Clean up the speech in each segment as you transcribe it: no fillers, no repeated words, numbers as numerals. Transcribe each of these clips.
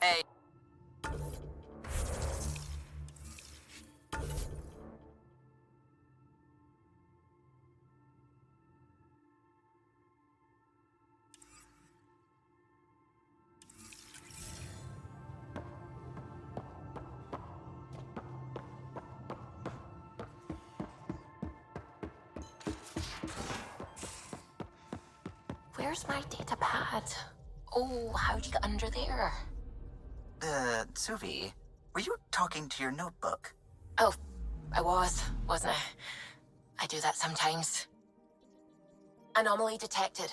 Hey. Where's my data pad? Oh, how'd you get under there? Suvi, were you talking to your notebook? Oh, I wasn't I? I do that sometimes. Anomaly detected.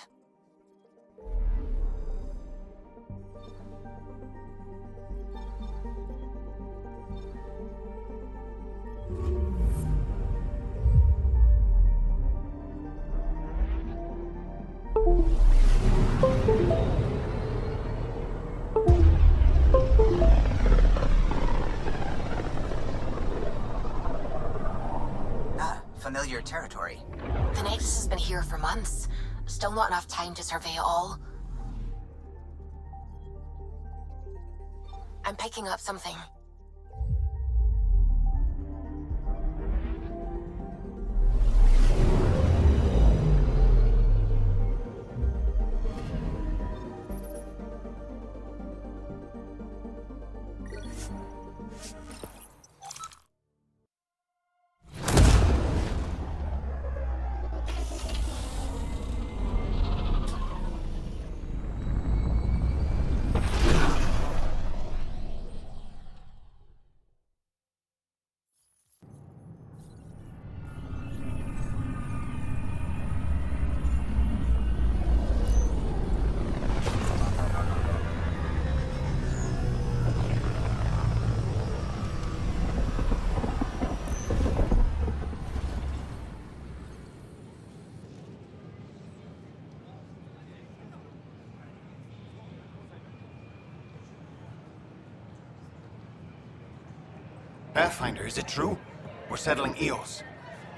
Familiar territory. The Nexus has been here for months. Still not enough time to survey it all. I'm picking up something. Pathfinder, is it true? We're settling Eos.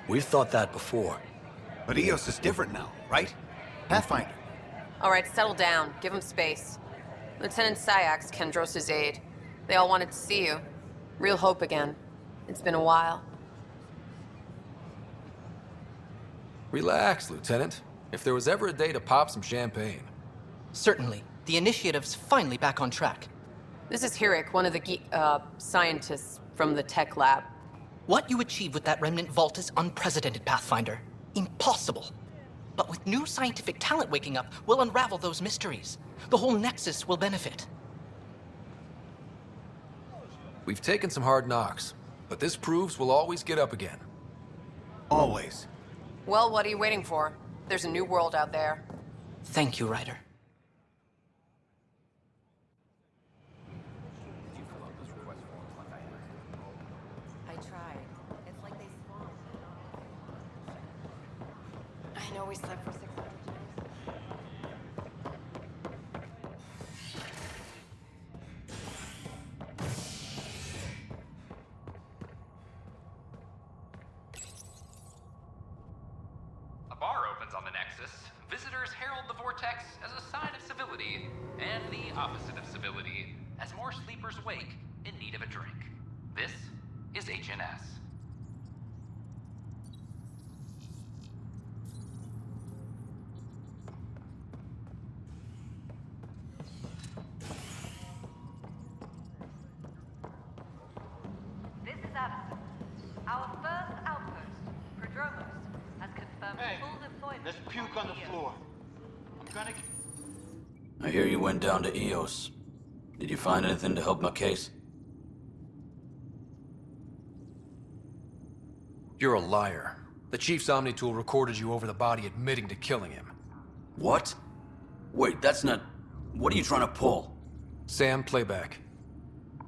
We've thought that before. But Eos is different now, right? Pathfinder. All right, settle down. Give him space. Lieutenant Syax, Kendros' aide. They all wanted to see you. Real hope again. It's been a while. Relax, Lieutenant. If there was ever a day to pop some champagne. Certainly. The initiative's finally back on track. This is Hirik, one of the scientists from the tech lab. What you achieved with that remnant vault is unprecedented, Pathfinder. Impossible. But with new scientific talent waking up, we'll unravel those mysteries. The whole Nexus will benefit. We've taken some hard knocks, but this proves we'll always get up again. Always. Well, what are you waiting for? There's a new world out there. Thank you, Ryder. I tried. It's like they spawned. I know we slept for 600 days. A bar opens on the Nexus. Visitors herald the vortex as a sign of civility, and the opposite of civility, as more sleepers wake in need of a drink. This is HNS. This is Addison. Our first outpost, Prodromos, has confirmed full deployment. There's puke on the floor. I'm gonna... I hear you went down to Eos. Did you find anything to help my case? You're a liar. The Chief's Omni-Tool recorded you over the body admitting to killing him. What? Wait, that's not... What are you trying to pull? Sam, playback.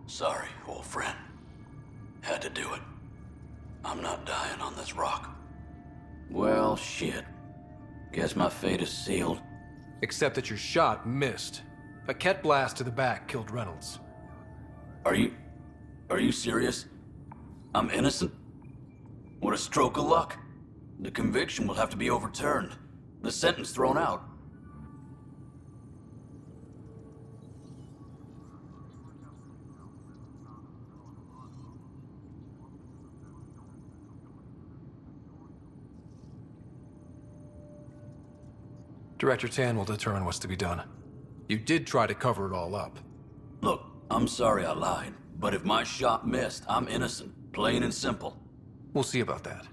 Sorry, old friend. Had to do it. I'm not dying on this rock. Well, shit. Guess my fate is sealed. Except that your shot missed. A Ket blast to the back killed Reynolds. Are you serious? I'm innocent? What a stroke of luck. The conviction will have to be overturned. The sentence thrown out. Director Tan will determine what's to be done. You did try to cover it all up. Look, I'm sorry I lied, but if my shot missed, I'm innocent. Plain and simple. We'll see about that.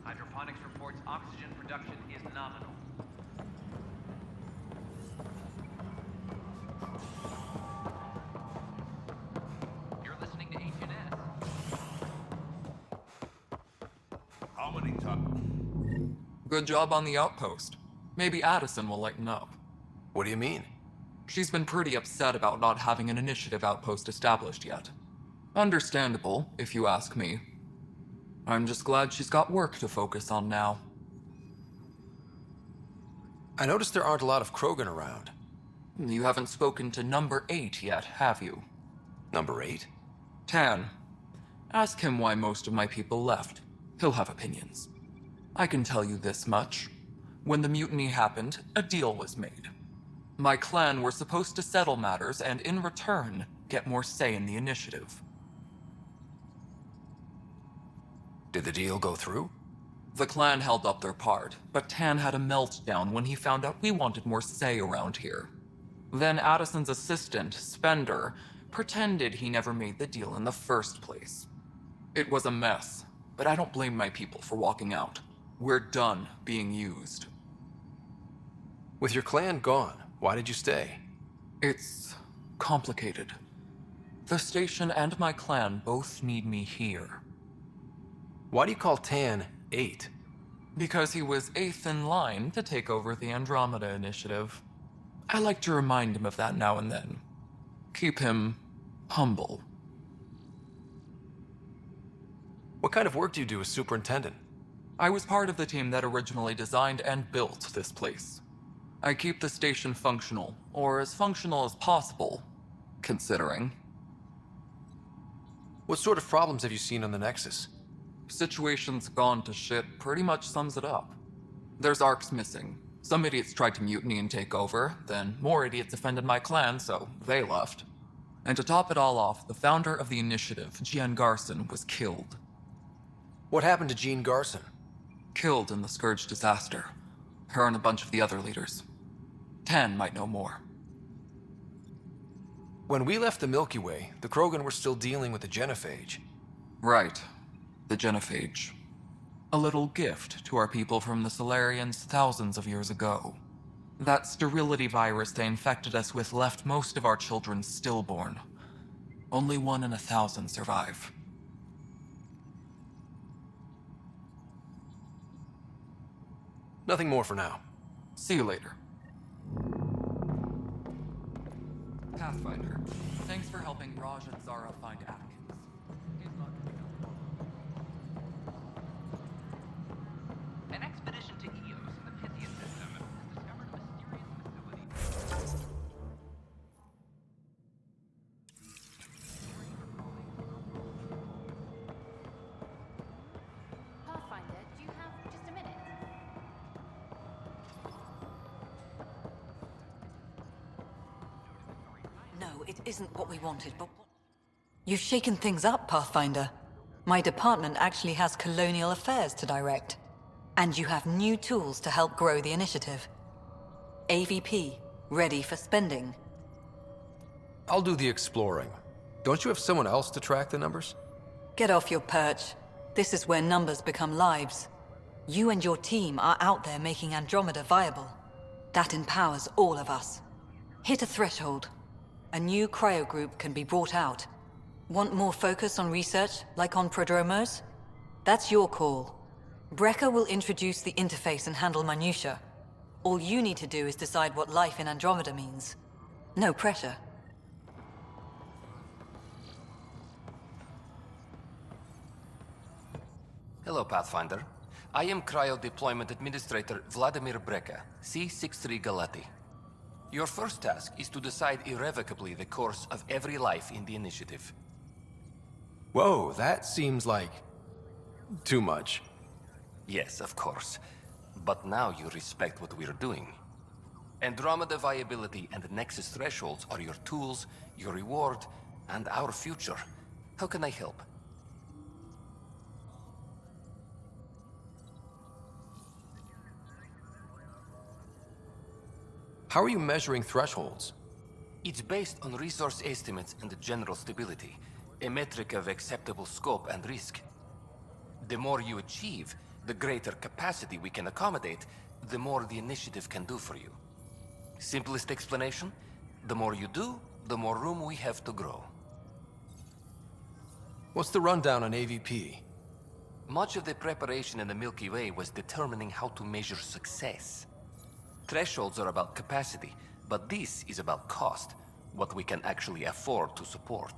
Hydroponics reports oxygen production is nominal. You're listening to HNS. How many times? Good job on the outpost. Maybe Addison will lighten up. What do you mean? She's been pretty upset about not having an initiative outpost established yet. Understandable, if you ask me. I'm just glad she's got work to focus on now. I noticed there aren't a lot of Krogan around. You haven't spoken to number 8 yet, have you? Number 8? Tan. Ask him why most of my people left. He'll have opinions. I can tell you this much. When the mutiny happened, a deal was made. My clan were supposed to settle matters and, in return, get more say in the initiative. Did the deal go through? The clan held up their part, but Tan had a meltdown when he found out we wanted more say around here. Then Addison's assistant, Spender, pretended he never made the deal in the first place. It was a mess, but I don't blame my people for walking out. We're done being used. With your clan gone, why did you stay? It's complicated. The station and my clan both need me here. Why do you call Tan 8? Because he was 8th in line to take over the Andromeda initiative. I like to remind him of that now and then. Keep him humble. What kind of work do you do as superintendent? I was part of the team that originally designed and built this place. I keep the station functional, or as functional as possible, considering. What sort of problems have you seen on the Nexus? Situation's gone to shit pretty much sums it up. There's arcs missing. Some idiots tried to mutiny and take over, then more idiots offended my clan, so they left. And to top it all off, the founder of the initiative, Jean Garson, was killed. What happened to Jean Garson? Killed in the Scourge disaster. Her and a bunch of the other leaders. Tan might know more. When we left the Milky Way, the Krogan were still dealing with the genophage. Right. The genophage. A little gift to our people from the Solarians thousands of years ago. That sterility virus they infected us with left most of our children stillborn. Only 1 in 1,000 survive. Nothing more for now. See you later. Pathfinder, thanks for helping Raj and Zara find Atkins. He's not An expedition to Eos in the Pythian system has discovered a mysterious facility. Pathfinder, do you have just a minute? No, it isn't what we wanted, but what... You've shaken things up, Pathfinder. My department actually has colonial affairs to direct. And you have new tools to help grow the initiative. AVP, ready for spending. I'll do the exploring. Don't you have someone else to track the numbers? Get off your perch. This is where numbers become lives. You and your team are out there making Andromeda viable. That empowers all of us. Hit a threshold. A new cryo group can be brought out. Want more focus on research, like on prodromos? That's your call. Brecker will introduce the interface and handle minutiae. All you need to do is decide what life in Andromeda means. No pressure. Hello, Pathfinder. I am Cryo Deployment Administrator Vladimir Brecker, C-63 Galati. Your first task is to decide irrevocably the course of every life in the initiative. Whoa, that seems like... too much. Yes, of course. But now you respect what we're doing. Andromeda viability and Nexus thresholds are your tools, your reward, and our future. How can I help? How are you measuring thresholds? It's based on resource estimates and general stability, a metric of acceptable scope and risk. The more you achieve, the greater capacity we can accommodate, the more the initiative can do for you. Simplest explanation, the more you do, the more room we have to grow. What's the rundown on AVP? Much of the preparation in the Milky Way was determining how to measure success. Thresholds are about capacity, but this is about cost, what we can actually afford to support.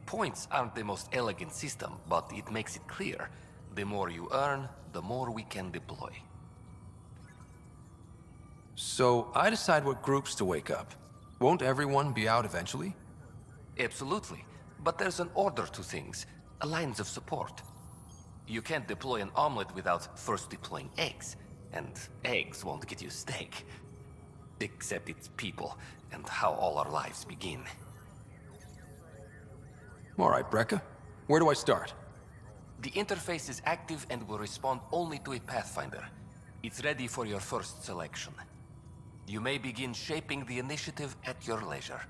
Points aren't the most elegant system, but it makes it clear. The more you earn, the more we can deploy. So, I decide what groups to wake up. Won't everyone be out eventually? Absolutely. But there's an order to things, lines of support. You can't deploy an omelet without first deploying eggs. And eggs won't get you steak. Except it's people, and how all our lives begin. All right, Brekka. Where do I start? The interface is active and will respond only to a Pathfinder. It's ready for your first selection. You may begin shaping the initiative at your leisure.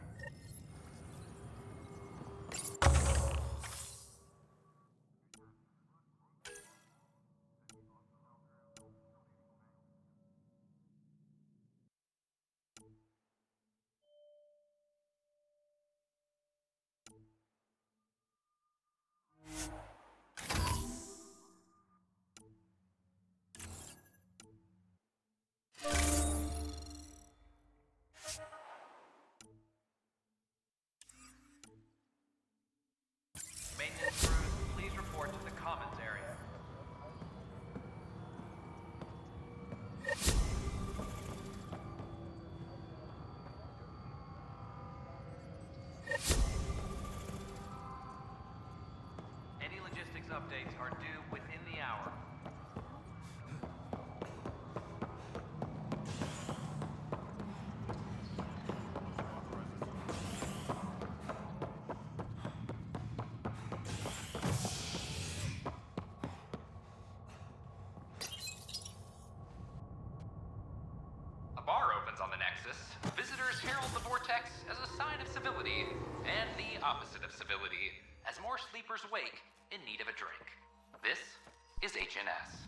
Maintenance crews, please report to the commons area. Any logistics updates are due within the hour. A bar opens on the Nexus. Visitors herald the vortex as a sign of civility, and the opposite of civility, as more sleepers wake in need of a drink. This is HNS.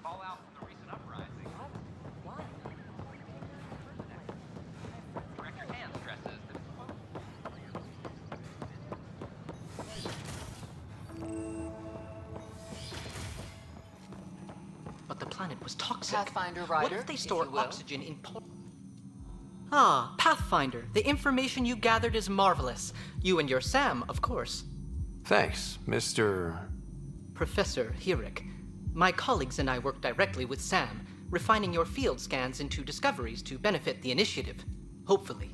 Fallout from the recent uprising. What? Director Han stresses that But the planet was toxic. Pathfinder What Rider, if they if store you will. oxygen in Ah, Pathfinder. The information you gathered is marvelous. You and your Sam, of course. Thanks, Mr. Professor Hirik. My colleagues and I work directly with Sam, refining your field scans into discoveries to benefit the initiative. Hopefully.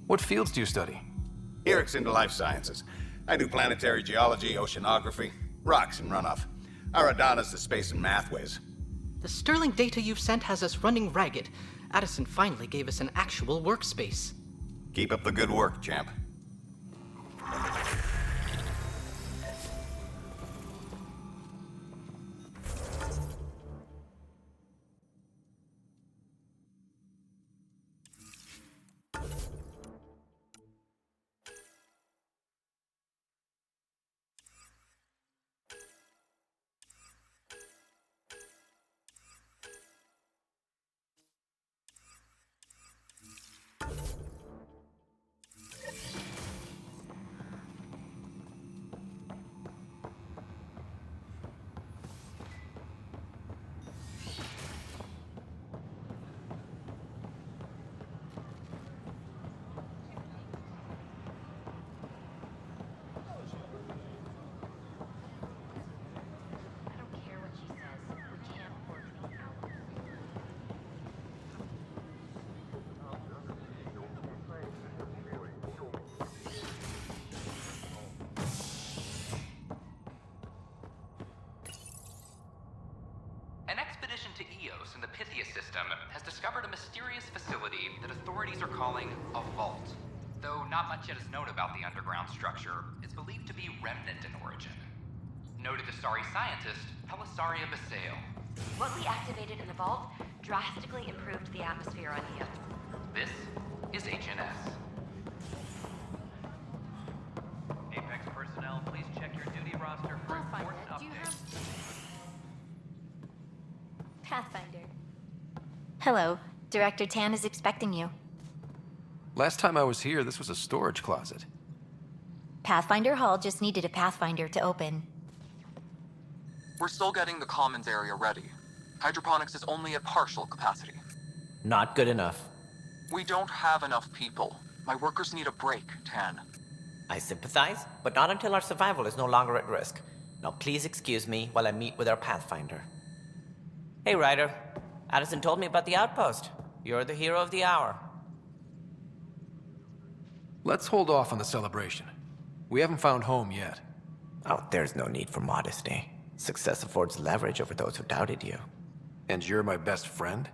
What fields do you study? Eric's into life sciences. I do planetary geology, oceanography, rocks and runoff. Aradana's the space and math whiz. The sterling data you've sent has us running ragged. Addison finally gave us an actual workspace. Keep up the good work, champ. I don't care what she says. We can't afford to be out. an expedition to EOS in the Pythia system has discovered a mysterious facility that authorities are calling a vault. Though not much yet is known about the underground structure, it's believed to be remnant in origin. Noted Asari scientist Pelisaria Basale. What we activated in the vault drastically improved the atmosphere on EOS. This is HNS. Apex personnel, please check your duty roster for important updates. Pathfinder. Hello. Director Tan is expecting you. Last time I was here, this was a storage closet. Pathfinder Hall just needed a Pathfinder to open. We're still getting the commons area ready. Hydroponics is only at partial capacity. Not good enough. We don't have enough people. My workers need a break, Tan. I sympathize, but not until our survival is no longer at risk. Now please excuse me while I meet with our Pathfinder. Hey, Ryder. Addison told me about the outpost. You're the hero of the hour. Let's hold off on the celebration. We haven't found home yet. Oh, there's no need for modesty. Success affords leverage over those who doubted you. And you're my best friend?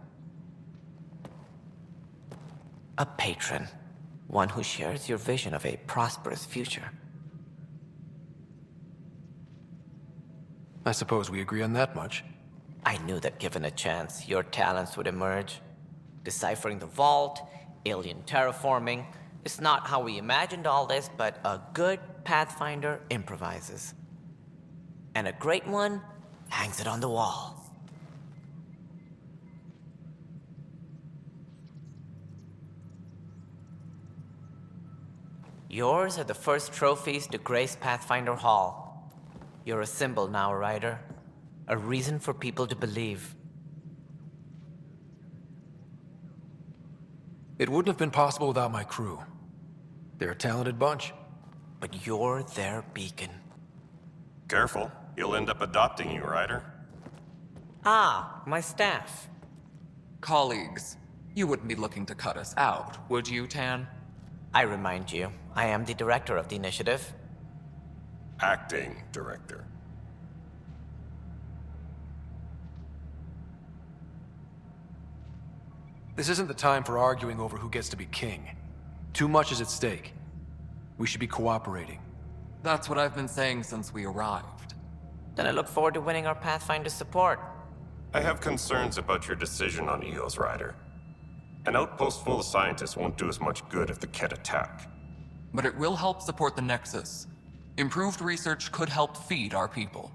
A patron. One who shares your vision of a prosperous future. I suppose we agree on that much. I knew that given a chance, your talents would emerge. Deciphering the vault, alien terraforming. It's not how we imagined all this, but a good Pathfinder improvises. And a great one hangs it on the wall. Yours are the first trophies to grace Pathfinder Hall. You're a symbol now, Ryder. A reason for people to believe. It wouldn't have been possible without my crew. They're a talented bunch. But you're their beacon. Careful. He'll end up adopting you, Ryder. Ah, my staff. Colleagues, you wouldn't be looking to cut us out, would you, Tan? I remind you, I am the director of the initiative. Acting director. This isn't the time for arguing over who gets to be king. Too much is at stake. We should be cooperating. That's what I've been saying since we arrived. Then I look forward to winning our Pathfinder support. I have concerns about your decision on EOS, Ryder. An outpost full of scientists won't do us much good if the Kett attack. But it will help support the Nexus. Improved research could help feed our people.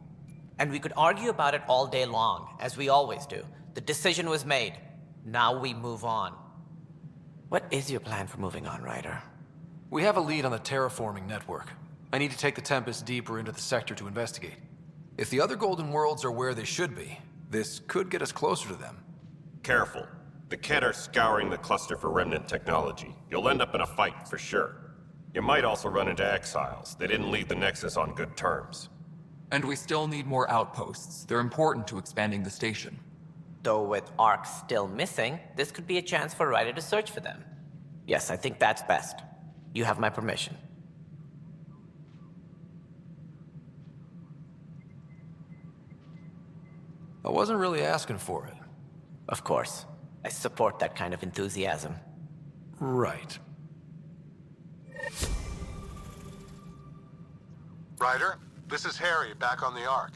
And we could argue about it all day long, as we always do. The decision was made. Now we move on. What is your plan for moving on, Ryder? We have a lead on the terraforming network. I need to take the Tempest deeper into the sector to investigate. If the other Golden Worlds are where they should be, this could get us closer to them. Careful. The Kett are scouring the cluster for remnant technology. You'll end up in a fight, for sure. You might also run into exiles. They didn't leave the Nexus on good terms. And we still need more outposts. They're important to expanding the station. Though with Ark still missing, this could be a chance for Ryder to search for them. Yes, I think that's best. You have my permission. I wasn't really asking for it. Of course. I support that kind of enthusiasm. Right. Ryder, this is Harry, back on the Ark.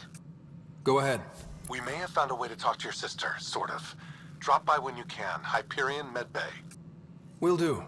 Go ahead. We may have found a way to talk to your sister, sort of. Drop by when you can. Hyperion Medbay. Will do.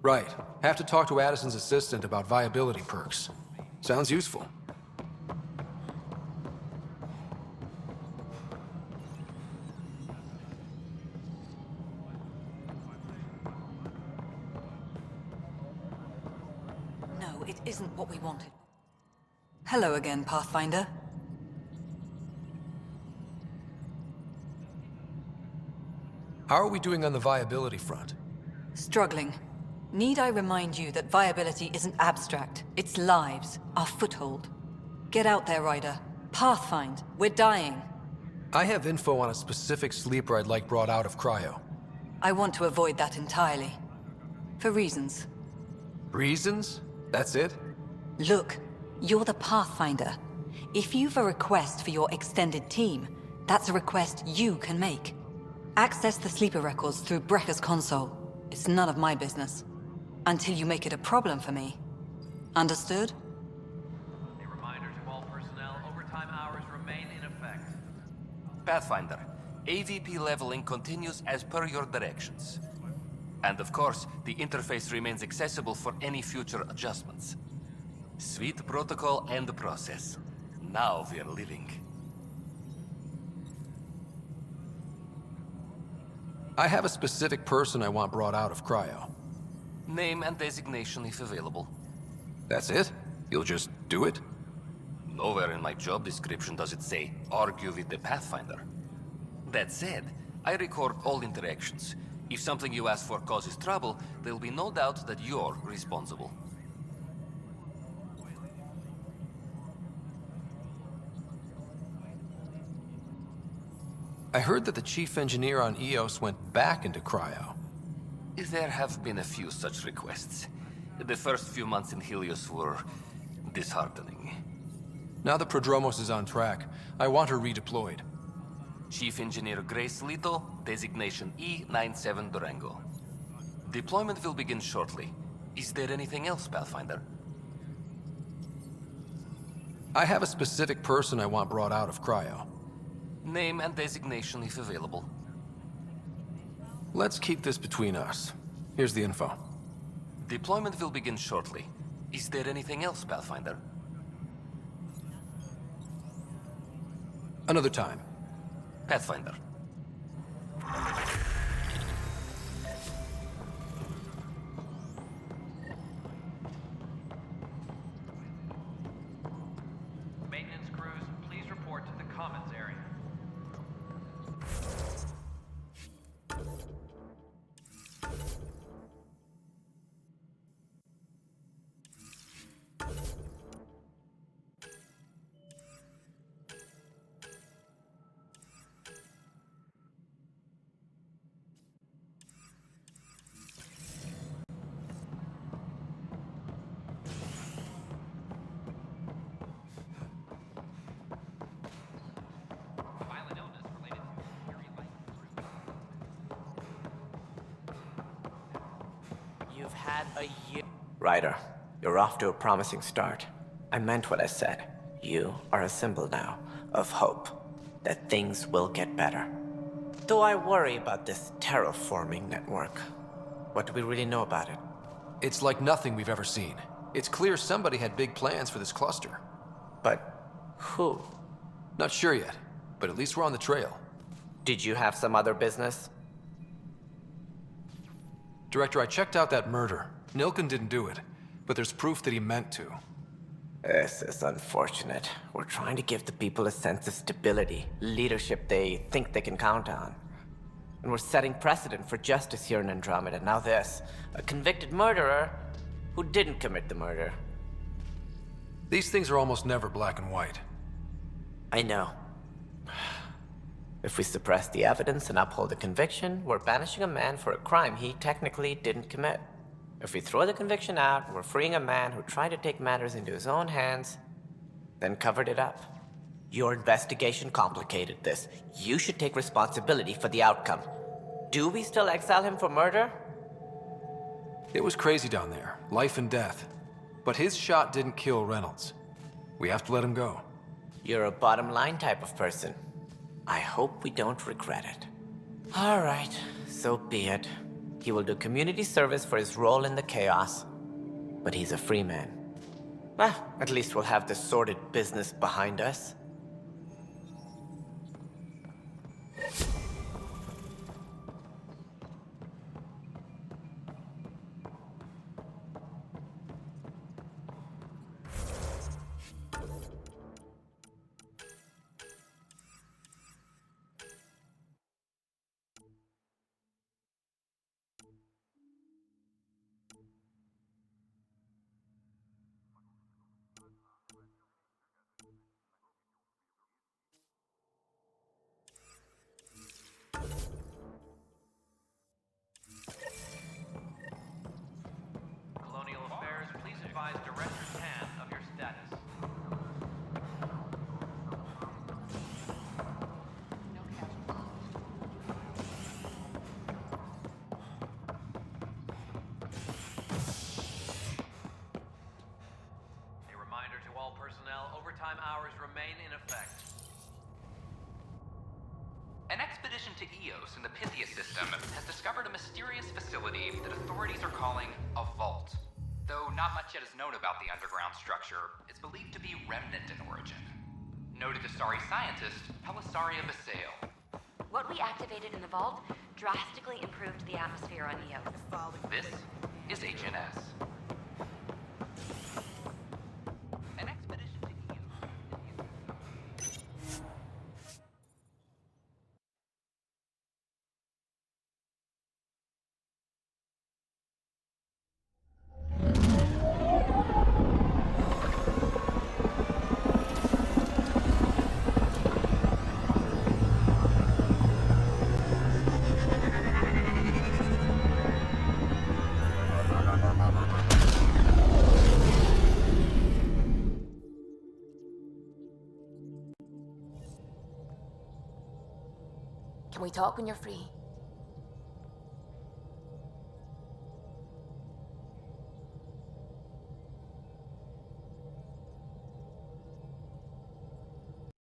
Right. Have to talk to Addison's assistant about viability perks. Sounds useful. No, it isn't what we wanted. Hello again, Pathfinder. How are we doing on the viability front? Struggling. Need I remind you that viability isn't abstract? It's lives, our foothold. Get out there, Ryder. Pathfind. We're dying. I have info on a specific sleeper I'd like brought out of cryo. I want to avoid that entirely. For reasons. Reasons? That's it? Look, you're the Pathfinder. If you've a request for your extended team, that's a request you can make. Access the sleeper records through Brekker's console. It's none of my business. Until you make it a problem for me. Understood? A reminder to all personnel, overtime hours remain in effect. Pathfinder, AVP leveling continues as per your directions. And of course, the interface remains accessible for any future adjustments. Sweet protocol and process. Now we're living. I have a specific person I want brought out of cryo. Name and designation if available. That's it? You'll just do it? Nowhere in my job description does it say, argue with the Pathfinder. That said, I record all interactions. If something you ask for causes trouble, there'll be no doubt that you're responsible. I heard that the chief engineer on EOS went back into cryo. There have been a few such requests. The first few months in Helios were disheartening. Now that Prodromos is on track, I want her redeployed. Chief Engineer Grace Lito, designation E97 Durango. Deployment will begin shortly. Is there anything else, Pathfinder? I have a specific person I want brought out of cryo. Name and designation if available. Let's keep this between us. Here's the info. Deployment will begin shortly. Is there anything else, Pathfinder? Another time. Pathfinder. Maintenance crews, please report to the commons area. Violent illness related to very light. You've had a year. Ryder, you're off to a promising start. I meant what I said. You are a symbol now of hope that things will get better. Though I worry about this terraforming network. What do we really know about it? It's like nothing we've ever seen. It's clear somebody had big plans for this cluster. But who? Not sure yet, but at least we're on the trail. Did you have some other business? Director, I checked out that murder. Nilken didn't do it, but there's proof that he meant to. This is unfortunate. We're trying to give the people a sense of stability, leadership they think they can count on. And we're setting precedent for justice here in Andromeda. Now this, a convicted murderer who didn't commit the murder. These things are almost never black and white. I know. If we suppress the evidence and uphold the conviction, we're banishing a man for a crime he technically didn't commit. If we throw the conviction out, we're freeing a man who tried to take matters into his own hands, then covered it up. Your investigation complicated this. You should take responsibility for the outcome. Do we still exile him for murder? It was crazy down there, life and death. But his shot didn't kill Reynolds. We have to let him go. You're a bottom line type of person. I hope we don't regret it. All right, so be it. He will do community service for his role in the chaos. But he's a free man. At least we'll have the sordid business behind us. EOS in the Pythia system has discovered a mysterious facility that authorities are calling a vault. Though not much yet is known about the underground structure, it's believed to be remnant in origin. Noted Asari scientist Pelisaria Basale. What we activated in the vault drastically improved the atmosphere on EOS. This is HNS. An expedition to Can we talk when you're free?